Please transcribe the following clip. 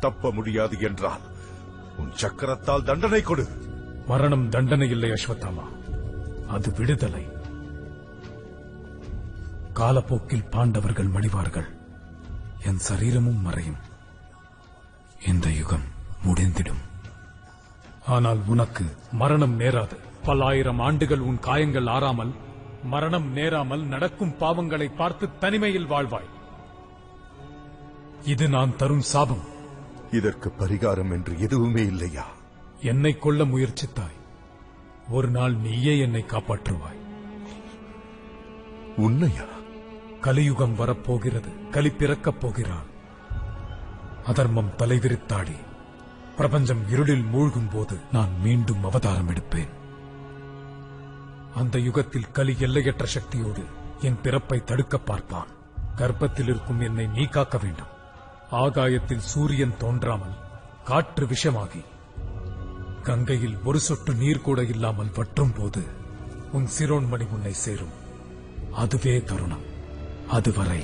தப்ப முடியாது என்றால் உன் சக்கரத்தால் தண்டனை கொடு. மரணம் தண்டனை இல்லை அஸ்வத்தாமா, அது விடுதலை. காலப்போக்கில் பாண்டவர்கள் மடிவார்கள், என் சரீரமும் மறையும், இந்த யுகம் முடிந்திடும். ஆனால் உனக்கு மரணம் நேராது. பல்லாயிரம் ஆண்டுகள் உன் காயங்கள் ஆறாமல், மரணம் நேராமல் நடக்கும் பாவங்களை பார்த்து தனிமையில் வாழ்வாய். இது நான் தரும் சாபம். இதற்கு பரிகாரம் என்று எதுவுமே இல்லையா? என்னை கொல்ல முயற்சித்தாய், ஒரு நாள் நீயே என்னை காப்பாற்றுவாய். உன்னையா? கலியுகம் வரப்போகிறது, கலி பிறக்கப் போகிறான். அதர்மம் தலைவிரித்தாடி பிரபஞ்சம் இருளில் மூழ்கும் போது நான் மீண்டும் அவதாரம் எடுப்பேன். அந்த யுகத்தில் கலி எல்லையற்ற சக்தியோடு என் பிறப்பை தடுக்க பார்ப்பான். கர்ப்பத்தில் இருக்கும் என்னை நீ காக்க வேண்டும். ஆகாயத்தில் சூரியன் தோன்றாமல் காற்று விஷமாகி கங்கையில் ஒரு சொட்டு நீர் கூட இல்லாமல் வற்றும் போது உன் சிரோன்மணி உன்னை சேரும். அதுவே தருணம். அதுவரை